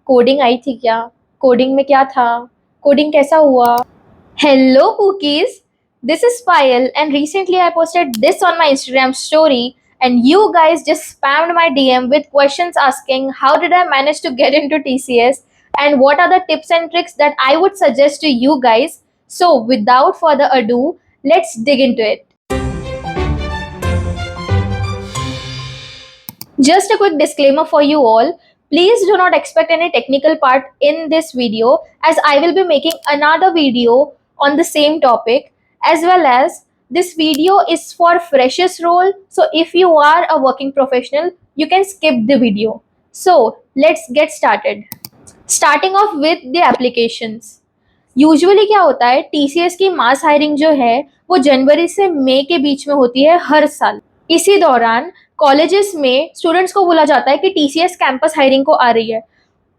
Coding I थी क्या? Coding में क्या था? कोडिंग कैसा हुआ? Hello, cookies. This is Payal, and recently I posted this on my Instagram story, and you guys just spammed my DM with questions asking how did I manage to get into TCS and what are the tips and tricks that I would suggest to you guys. So, without further ado, let's dig into it. Just a quick disclaimer for you all. Please do not expect any technical part in this video as I will be making another video on the same topic, as well as this video is for freshers role. So if you are a working professional, you can skip the video. So let's get started. Starting off with the applications. Usually क्या होता है, TCS की mass hiring जो है वो जनवरी से मई के बीच में होती है हर साल। इसी दौरान कॉलेजेस में स्टूडेंट्स को बोला जाता है कि टीसीएस कैंपस हायरिंग को आ रही है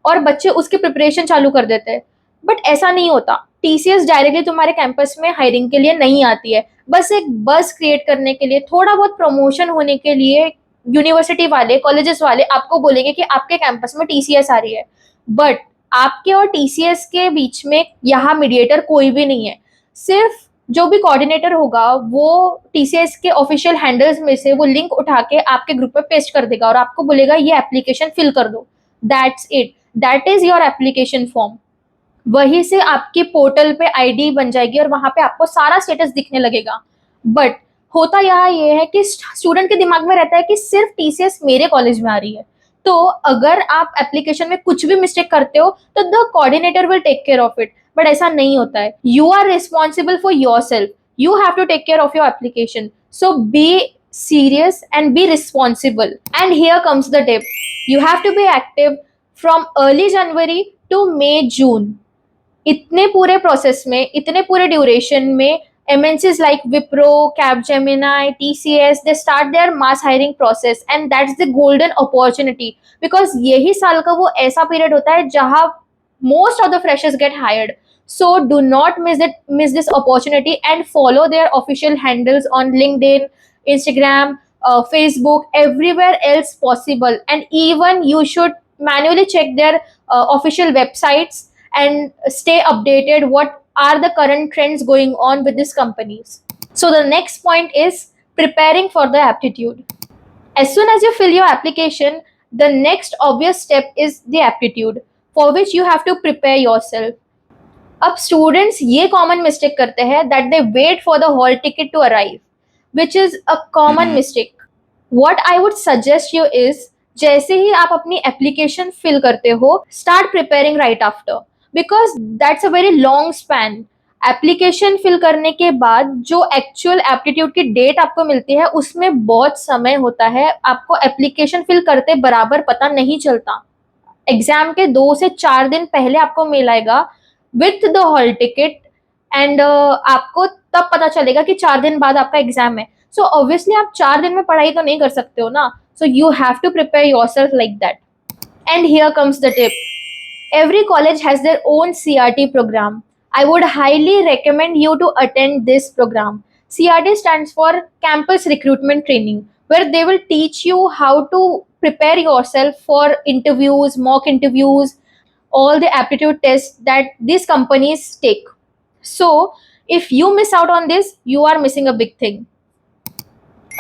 और बच्चे उसकी प्रिपरेशन चालू कर देते हैं। बट ऐसा नहीं होता, टीसीएस डायरेक्टली तुम्हारे कैंपस में हायरिंग के लिए नहीं आती है। बस एक बस क्रिएट करने के लिए, थोड़ा बहुत प्रमोशन होने के लिए यूनिवर्सिटी वाले, कॉलेजेस वाले आपको बोलेंगे कि आपके कैंपस में टीसीएस आ रही है। बट आपके और टीसीएस के बीच में यहाँ मीडिएटर कोई भी नहीं है। सिर्फ जो भी कोऑर्डिनेटर होगा वो टीसीएस के ऑफिशियल हैंडल्स में से वो लिंक उठा के आपके ग्रुप पे पेस्ट कर देगा और आपको बोलेगा ये एप्लीकेशन फिल कर दो। That's it, that is your application form. वहीं से आपकी पोर्टल पे आईडी बन जाएगी और वहां पे आपको सारा स्टेटस दिखने लगेगा। बट होता यहाँ ये है कि स्टूडेंट के दिमाग में रहता है कि सिर्फ टीसीएस मेरे कॉलेज में आ रही है, तो अगर आप एप्लीकेशन में कुछ भी मिस्टेक करते हो तो the coordinator will take care of it. But ऐसा नहीं होता है। You are responsible for yourself, you have to take care of your application. So be serious and be responsible. And here comes the tip. You have to be active from early January to May June. इतने पूरे process में, इतने पूरे duration में MNCs like Wipro, Capgemini, TCS, they start their mass hiring process and that's the golden opportunity because यही साल का वो ऐसा पीरियड होता है जहाँ most of the freshers get hired. So do not miss this opportunity and follow their official handles on LinkedIn, Instagram, Facebook, everywhere else possible. And even you should manually check their official websites and stay updated what are the current trends going on with these companies. So the next point is preparing for the aptitude. As soon as you fill your application, the next obvious step is the aptitude for which you have to prepare yourself. अब students ये common mistake करते हैं that they wait for the hall ticket to arrive, which is a common mistake. What I would suggest you is, जैसे ही आप अपनी application fill करते हो, start preparing right after because that's a very long span. Application fill करने के बाद जो एक्चुअल एप्टीट्यूड की डेट आपको मिलती है उसमें बहुत समय होता है. आपको एप्लीकेशन फिल करते बराबर पता नहीं चलता. एग्जाम के 2 से 4 दिन पहले आपको मेल आएगा with the hall ticket and आपको तब पता चलेगा कि 4 दिन बाद आपका एग्जाम है. सो ऑब्वियसली आप 4 दिन में पढ़ाई तो नहीं कर सकते हो ना. So you have to prepare yourself like that. And here comes the tip. Every college has their own CRT program. I would highly recommend you to attend this program. CRT stands for Campus Recruitment Training, where they will teach you how to prepare yourself for interviews, mock interviews, all the aptitude tests that these companies take. So, if you miss out on this, you are missing a big thing.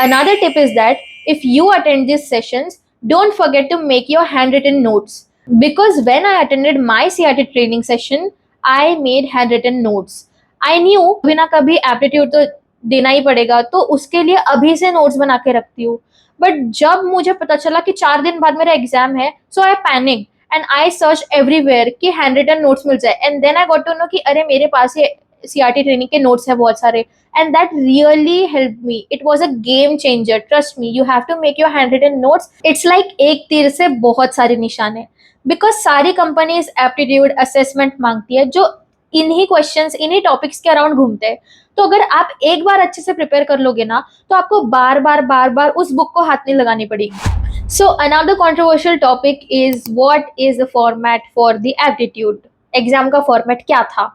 Another tip is that if you attend these sessions, don't forget to make your handwritten notes. Because when I attended my CRT training session, I made handwritten notes. I knew कभी ना कभी aptitude तो देना ही पड़ेगा, तो उसके लिए अभी से नोट्स बना के रखती हूँ. बट जब मुझे पता चला कि 4 दिन बाद मेरा एग्जाम है, so I panic and I search everywhere कि हैंड रिटन नोट्स मिल जाए. And then I got to know कि अरे मेरे पास ये सीआरटी ट्रेनिंग के नोट्स है बहुत सारे. And that really help me. It was a game changer. Trust me, you have to make your handwritten notes. It's like एक तीर से बहुत सारे निशान है. बिकॉज सारी कंपनीज एप्टीट्यूड असेसमेंट मांगती है जो इन्हीं क्वेश्चंस, इन्हीं टॉपिक्स के अराउंड घूमते हैं. तो अगर आप एक बार अच्छे से प्रिपेयर कर लोगे ना, तो आपको बार बार उस बुक को हाथ नहीं लगानी पड़ेगी. So another controversial topic is what is the format for the aptitude. Exam का फॉर्मेट क्या था?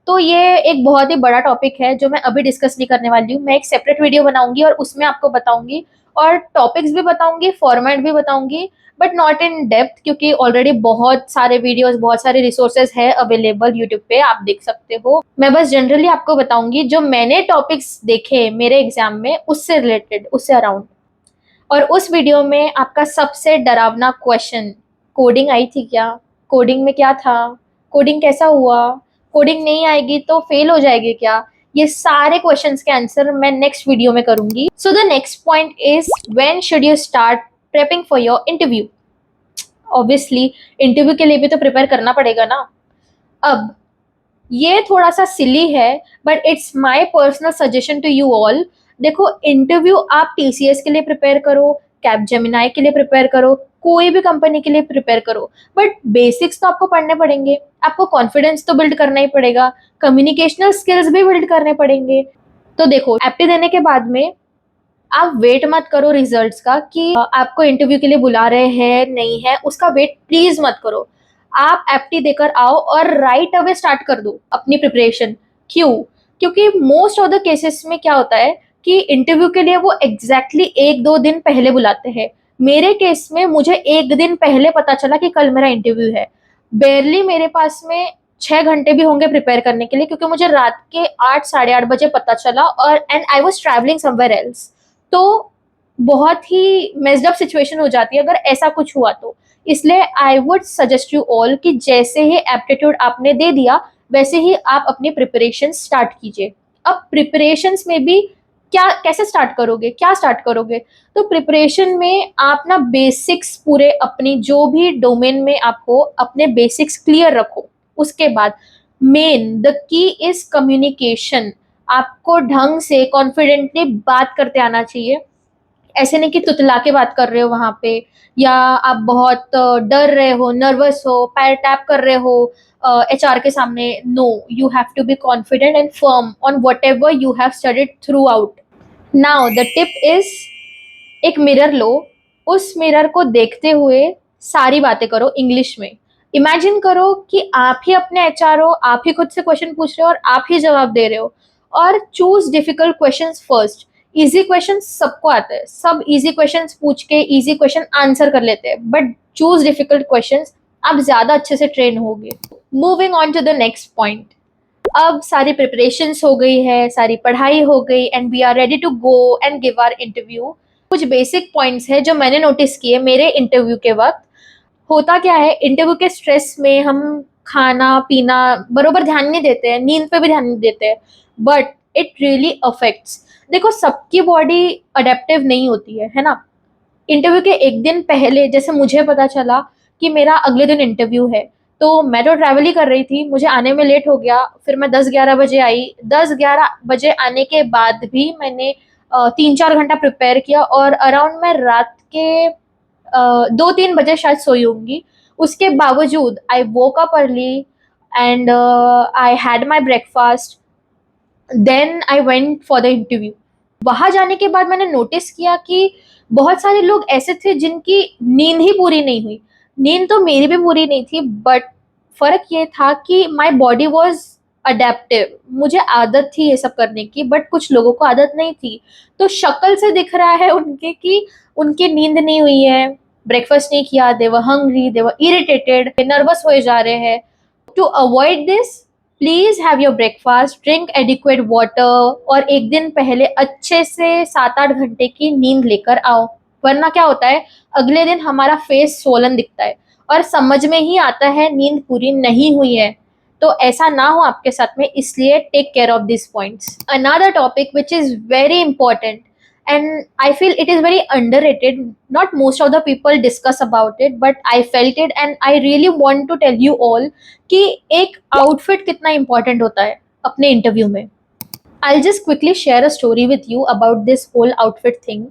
तो ये एक बहुत ही बड़ा टॉपिक है जो मैं अभी डिस्कस नहीं करने वाली हूँ. मैं एक सेपरेट वीडियो बनाऊंगी और उसमें आपको बताऊंगी. और टॉपिक्स भी बताऊंगी, फॉर्मेट भी बताऊंगी, बट नॉट इन डेप्थ, क्योंकि ऑलरेडी बहुत सारे वीडियोस, बहुत सारे रिसोर्सेज है अवेलेबल यूट्यूब पे, आप देख सकते हो। मैं बस जनरली आपको बताऊंगी जो मैंने टॉपिक्स देखे मेरे एग्जाम में, उससे रिलेटेड, उससे अराउंड। और उस वीडियो में आपका सबसे डरावना क्वेश्चन, कोडिंग आई थी क्या, कोडिंग में क्या था, कोडिंग कैसा हुआ, कोडिंग नहीं आएगी तो फेल हो जाएगी क्या, ये सारे क्वेश्चंस के आंसर मैं नेक्स्ट वीडियो में करूंगी। So the next point is, when should you start prepping for your interview. Obviously interview के लिए भी तो प्रिपेयर करना पड़ेगा ना। अब ये थोड़ा सा सिली है, but it's my personal suggestion to you all. देखो, इंटरव्यू आप टीसीएस के लिए प्रिपेयर करो, कैपजेमिनाई के लिए प्रिपेयर करो, कोई भी कंपनी के लिए प्रिपेयर करो, बट बेसिक्स तो आपको पढ़ने पड़ेंगे। आपको कॉन्फिडेंस तो बिल्ड करना ही पड़ेगा, कम्युनिकेशनल स्किल्स भी बिल्ड करने पड़ेंगे। तो देखो, एप्टी देने के बाद में आप वेट मत करो रिजल्ट्स का कि आपको इंटरव्यू के लिए बुला रहे हैं नहीं है, उसका वेट प्लीज मत करो। आप एप्टी देकर आओ और राइट अवे स्टार्ट कर दो अपनी प्रिपरेशन। क्यों? क्योंकि मोस्ट ऑफ द केसेस में क्या होता है कि इंटरव्यू के लिए वो एग्जैक्टली 1-2 दिन पहले बुलाते हैं। मेरे केस में मुझे एक दिन पहले पता चला कि कल मेरा इंटरव्यू है। बेरली मेरे पास में 6 घंटे भी होंगे प्रिपेयर करने के लिए, क्योंकि मुझे रात के 8, 8:30 बजे पता चला, और and I was travelling somewhere else. तो बहुत ही मेस्ड अप सिचुएशन हो जाती है अगर ऐसा कुछ हुआ तो। इसलिए आई वुड सजेस्ट यू ऑल कि जैसे ही एप्टीट्यूड आपने दे दिया, वैसे ही आप अपनी प्रिपरेशन स्टार्ट कीजिए। अब प्रिपरेशंस में भी क्या, कैसे स्टार्ट करोगे, क्या स्टार्ट करोगे? तो प्रिपरेशन में आप ना बेसिक्स पूरे अपनी जो भी डोमेन में आप हो, अपने बेसिक्स क्लियर रखो। उसके बाद main the key is communication. आपको ढंग से कॉन्फिडेंटली बात करते आना चाहिए। ऐसे नहीं कि तुतला के बात कर रहे हो वहां पे, या आप बहुत डर रहे हो, नर्वस हो, पैर टैप कर रहे हो एचआर के सामने। No, you have to be confident and firm on whatever you have studied throughout. Now the tip is, एक मिरर लो, उस मिरर को देखते हुए सारी बातें करो इंग्लिश में। इमेजिन करो कि आप ही अपने एचआर हो, आप ही खुद से क्वेश्चन पूछ रहे हो और आप ही जवाब दे रहे हो। और choose difficult questions first. Easy question सबको आते हैं, सब इजी क्वेश्चंस पूछ के इजी क्वेश्चन आंसर कर लेते हैं, बट चूज डिफिकल्ट क्वेश्चंस, आप ज्यादा अच्छे से ट्रेन होगे। Moving on to the next point. अब सारी प्रिपरेशंस हो गई है, सारी पढ़ाई हो गई, and we are ready to go and give our interview. कुछ बेसिक पॉइंट्स हैं जो मैंने नोटिस किए मेरे इंटरव्यू के वक्त। होता क्या है, इंटरव्यू के स्ट्रेस में हम खाना पीना बरोबर ध्यान नहीं देते हैं, नींद पे भी ध्यान नहीं देते हैं, बट इट रियली अफेक्ट्स। देखो, सबकी बॉडी अडेप्टिव नहीं होती है ना। इंटरव्यू के एक दिन पहले जैसे मुझे पता चला कि मेरा अगले दिन इंटरव्यू है, तो मैं तो ट्रैवल ही कर रही थी, मुझे आने में लेट हो गया। फिर मैं 10-11 बजे आई। 10-11 बजे आने के बाद भी मैंने 3-4 घंटा प्रिपेयर किया, और अराउंड मैं रात के 2-3 बजे शायद सोई होंगी। उसके बावजूद I woke up early and I had my breakfast, then I went for the interview. वहां जाने के बाद मैंने नोटिस किया कि बहुत सारे लोग ऐसे थे जिनकी नींद ही पूरी नहीं हुई। नींद तो मेरी भी पूरी नहीं थी, बट फर्क ये था कि माई बॉडी वॉज अडेप्टिव। मुझे आदत थी ये सब करने की, बट कुछ लोगों को आदत नहीं थी। तो शक्ल से दिख रहा है उनके कि उनकी नींद नहीं हुई है, ब्रेकफास्ट नहीं किया, they were hungry, they were irritated, nervous हो जा रहे हैं। To avoid this, please have your breakfast, drink adequate water, और एक दिन पहले अच्छे से 7-8 घंटे की नींद लेकर आओ। वरना क्या होता है, अगले दिन हमारा फेस सोलन दिखता है और समझ में ही आता है नींद पूरी नहीं हुई है। तो ऐसा ना हो आपके साथ में, इसलिए take care of this points. Another topic which is very important and I feel it is very underrated. Not most of the people discuss about it, but I felt it and I really want to tell you all कि एक outfit कितना important होता है अपने interview में। I'll just quickly share a story with you about this whole outfit thing.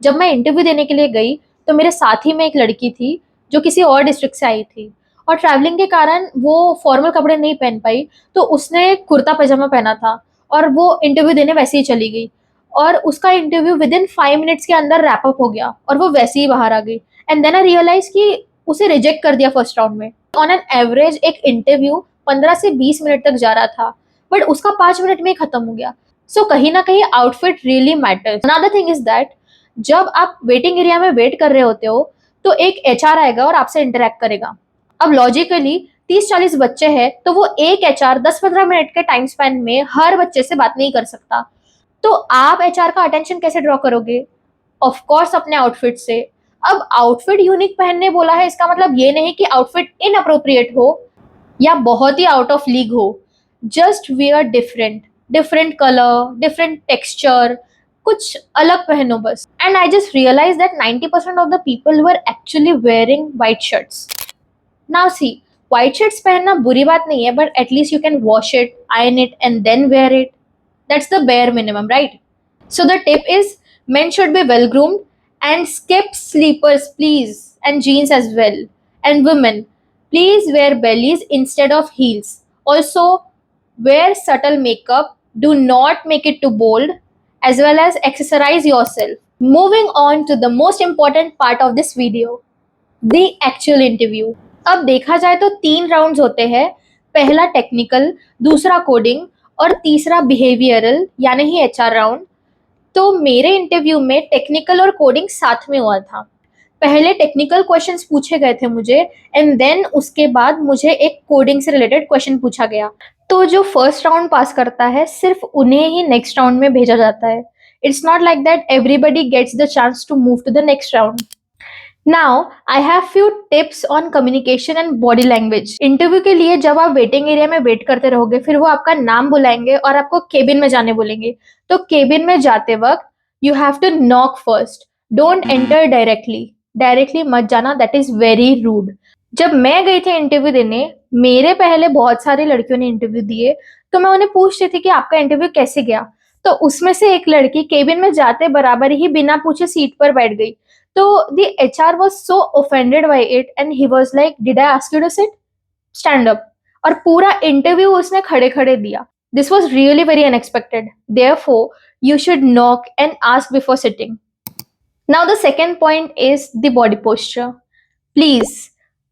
जब मैं interview देने के लिए गई, तो मेरे साथ ही में एक लड़की थी जो किसी और डिस्ट्रिक्ट से आई थी, और ट्रैवलिंग के कारण वो फॉर्मल कपड़े नहीं पहन पाई, तो उसने कुर्ता पैजामा पहना था और वो इंटरव्यू देने वैसे ही चली गई। और उसका इंटरव्यू विद इन 5 मिनट्स के अंदर रैप अप हो गया और वो वैसे ही बाहर आ गई। एंड देन आई रियलाइज कि उसे रिजेक्ट कर दिया फर्स्ट राउंड में। ऑन एन एवरेज एक इंटरव्यू 15 से 20 मिनट तक जा रहा था, बट उसका 5 मिनट में ही खत्म हो गया। सो कहीं ना कहीं outfit really matters. Another thing is that जब आप वेटिंग एरिया में वेट कर रहे होते हो तो एक एचआर आएगा और आपसे इंटरेक्ट करेगा। अब लॉजिकली 30-40 बच्चे हैं तो वो एक एचआर 10-15 मिनट के टाइम स्पैन में हर बच्चे से बात नहीं कर सकता। तो आप एचआर का अटेंशन कैसे ड्रॉ करोगे? ऑफ कोर्स अपने आउटफिट से। अब आउटफिट यूनिक पहनने बोला है, इसका मतलब ये नहीं कि आउटफिट इनअप्रोप्रिएट हो या बहुत ही आउट ऑफ लीग हो। Just wear different, different colour, different texture, कुछ अलग पहनो बस। And I just realise that 90% of the people were actually wearing white shirts. Now see, white shirts पहनना बुरी बात नहीं है, but at least you can wash it, iron it and then wear it. That's the bare minimum, right? So the tip is, men should be well groomed and skip sleepers please, and jeans as well. And women, please wear bellies instead of heels. Also, wear subtle makeup, do not make it too bold, as well as accessorize yourself. Moving on to the most important part of this video, the actual interview. अब देखा जाए तो 3 rounds होते हैं। पहला technical, दूसरा coding और तीसरा बिहेवियरल यानी ही एचआर राउंड। तो मेरे इंटरव्यू में टेक्निकल और कोडिंग साथ में हुआ था। पहले टेक्निकल क्वेश्चंस पूछे गए थे मुझे, एंड देन उसके बाद मुझे एक कोडिंग से रिलेटेड क्वेश्चन पूछा गया। तो जो फर्स्ट राउंड पास करता है सिर्फ उन्हें ही नेक्स्ट राउंड में भेजा जाता है। It's not like that everybody gets the chance to move to the next round. Now I have few tips on communication and body language. Interview के लिए जब आप वेटिंग एरिया में वेट करते रहोगे, फिर वो आपका नाम बुलाएंगे और आपको केबिन में जाने बोलेंगे। तो केबिन में जाते वक्त you have to knock first, don't enter directly मत जाना, दैट इज वेरी रूड। जब मैं गई थी इंटरव्यू देने, मेरे पहले बहुत सारी लड़कियों ने इंटरव्यू दिए, तो मैं उन्हें पूछती थी कि आपका इंटरव्यू कैसे गया। तो उसमें से एक लड़की केबिन में जाते बराबर ही बिना पूछे सीट पर बैठ गई। तो the HR was so offended by it and he was like, did I ask you to sit? Stand up. और पूरा इंटरव्यू उसने खड़े खड़े दिया। This was really very unexpected. Therefore, you should knock and ask before sitting. Now the second point is the body posture. Please,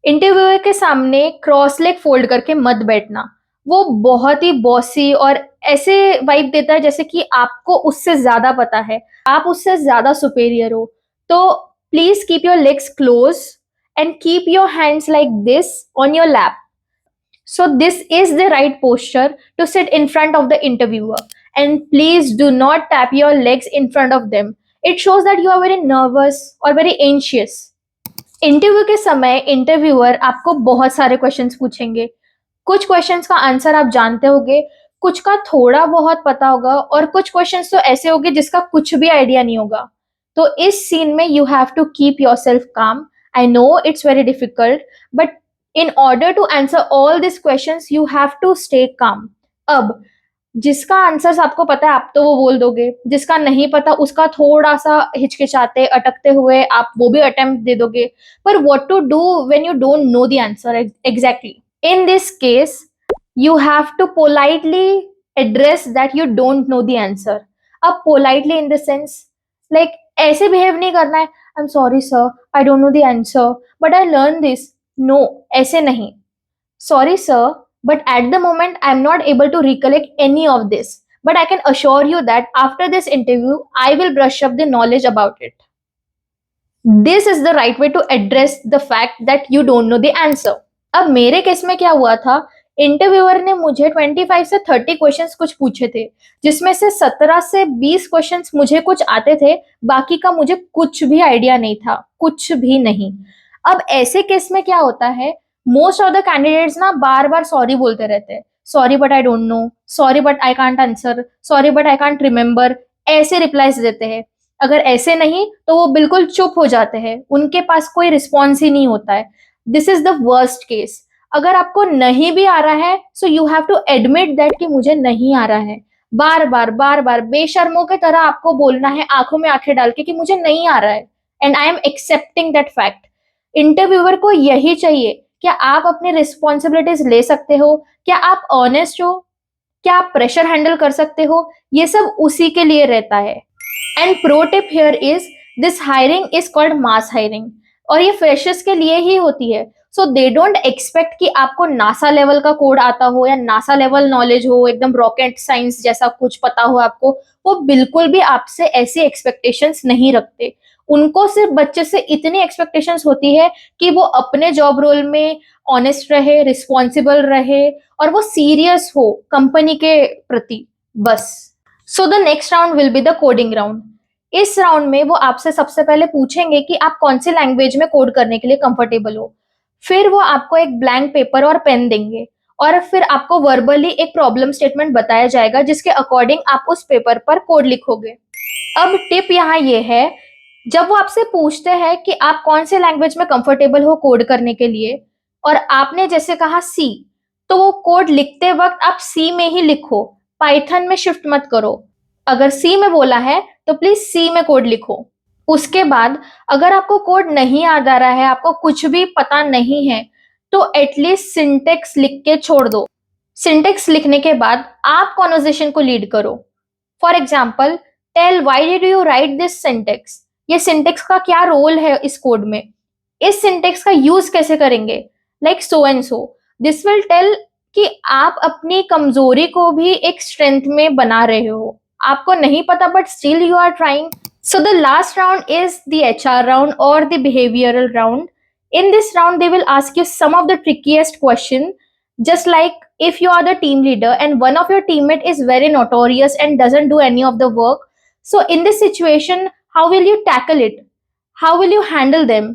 interviewer के सामने cross leg fold करके मत बैठना। वो बहुत ही बॉसी और ऐसे वाइब देता है जैसे कि आपको उससे ज्यादा पता है, आप उससे ज्यादा सुपेरियर हो। तो please keep your legs close and keep your hands like this on your lap. So this is the right posture to sit in front of the interviewer. And please do not tap your legs in front of them. It shows that you are very nervous or very anxious. Interview के समय interviewer आपको बहुत सारे questions पूछेंगे। कुछ questions का answer आप जानते होगे, कुछ का थोड़ा बहुत पता होगा, और कुछ क्वेश्चंस तो ऐसे होंगे जिसका कुछ भी आइडिया नहीं होगा। तो इस सीन में you have to keep yourself calm. I know it's very difficult, but in order to answer all this questions you have to stay calm. अब जिसका आंसर आपको पता है आप तो वो बोल दोगे, जिसका नहीं पता उसका थोड़ा सा हिचकिचाते अटकते हुए आप वो भी अटेम्प्ट दे दोगे। पर what to do when you don't know the answer exactly? In this case you have to politely address that you don't know the answer. अब politely in the sense like ऐसे behave नहीं करना है, I'm sorry sir, I don't know the answer, but I learned this. No, ऐसे नहीं। Sorry sir, but at the moment I'm not able to recollect any of this. But I can assure you that after this interview, I will brush up the knowledge about it. This is the right way to address the fact that you don't know the answer. अब मेरे case में क्या हुआ था, interviewer ने मुझे 25 से 30 questions कुछ पूछे थे, जिसमें से 17 से 20 क्वेश्चंस मुझे कुछ आते थे, बाकी का मुझे कुछ भी आइडिया नहीं था, कुछ भी नहीं। अब ऐसे केस में क्या होता है, मोस्ट ऑफ द कैंडिडेट्स ना बार बार सॉरी बोलते रहते हैं। Sorry but I don't know, sorry but I can't answer, sorry but I can't remember, ऐसे रिप्लाईज देते हैं। अगर ऐसे नहीं तो वो बिल्कुल चुप हो जाते हैं, उनके पास कोई रिस्पॉन्स ही नहीं होता है। This is the worst case. अगर आपको नहीं भी आ रहा है, so you have to admit that कि मुझे नहीं आ रहा है। बार बार बेशर्मों की तरह आपको बोलना है, आंखों में आंखें डाल के, कि मुझे नहीं आ रहा है, and I am accepting that fact. Interviewer को यही चाहिए, क्या आप अपनी रिस्पॉन्सिबिलिटीज ले सकते हो, क्या आप ऑनेस्ट हो, क्या आप प्रेशर हैंडल कर सकते हो, ये सब उसी के लिए रहता है। And pro tip here is, this hiring is called mass hiring, और ये फ्रेशर्स के लिए ही होती है। सो दे डोंट एक्सपेक्ट कि आपको नासा लेवल का कोड आता हो या नासा लेवल नॉलेज हो, एकदम रॉकेट साइंस जैसा कुछ पता हो आपको। वो बिल्कुल भी आपसे ऐसी एक्सपेक्टेशंस नहीं रखते। उनको सिर्फ बच्चे से इतनी एक्सपेक्टेशंस होती है कि वो अपने जॉब रोल में ऑनेस्ट रहे, रिस्पॉन्सिबल रहे और वो सीरियस हो कंपनी के प्रति, बस। So the next round will be the coding round. इस राउंड में वो आपसे सबसे पहले पूछेंगे कि आप कौन सी लैंग्वेज में कोड करने के लिए कंफर्टेबल हो। फिर वो आपको एक ब्लैंक पेपर और पेन देंगे और फिर आपको वर्बली एक प्रॉब्लम स्टेटमेंट बताया जाएगा जिसके अकॉर्डिंग आप उस पेपर पर कोड लिखोगे। अब टिप यहाँ ये है, जब वो आपसे पूछते हैं कि आप कौन से लैंग्वेज में कंफर्टेबल हो कोड करने के लिए और आपने जैसे कहा सी, तो वो कोड लिखते वक्त आप सी में ही लिखो, पाइथन में शिफ्ट मत करो। अगर सी में बोला है तो प्लीज सी में कोड लिखो। उसके बाद अगर आपको कोड नहीं याद आ रहा है, आपको कुछ भी पता नहीं है, तो एटलीस्ट सिंटेक्स लिख के छोड़ दो। सिंटेक्स लिखने के बाद आप कॉन्वर्सेशन को लीड करो। For example, tell why did you write this syntax. ये सिंटेक्स का क्या रोल है इस कोड में, इस सिंटेक्स का यूज कैसे करेंगे, like so and so. This will tell कि आप अपनी कमजोरी को भी एक स्ट्रेंथ में बना रहे हो। आपको नहीं पता but still you are trying. So the last round is the HR round or the behavioral round. In this round, they will ask you some of the trickiest question, just like if you are the team leader and one of your teammate is very notorious and doesn't do any of the work. So in this situation, how will you tackle it? How will you handle them?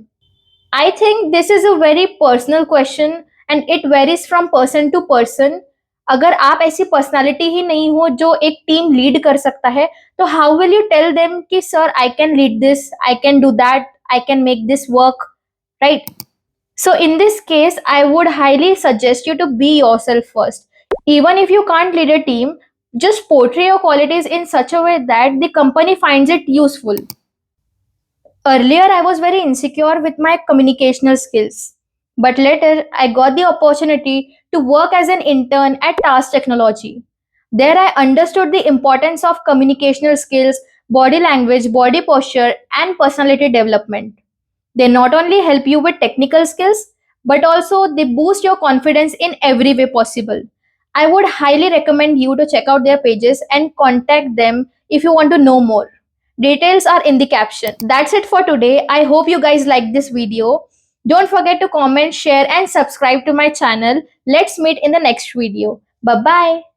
I think this is a very personal question and it varies from person to person. अगर आप ऐसी personality ही नहीं हो जो एक team lead कर सकता है, तो how will you tell them कि sir I can lead this, I can do that, I can make this work, right? So in this case, I would highly suggest you to be yourself first. Even if you can't lead a team, just portray your qualities in such a way that the company finds it useful. Earlier, I was very insecure with my communicational skills, but later I got the opportunity to work as an intern at Task Technology. There, I understood the importance of communicational skills, body language, body posture, and personality development. They not only help you with technical skills, but also they boost your confidence in every way possible. I would highly recommend you to check out their pages and contact them if you want to know more. Details are in the caption. That's it for today. I hope you guys liked this video. Don't forget to comment, share, and subscribe to my channel. Let's meet in the next video. Bye bye.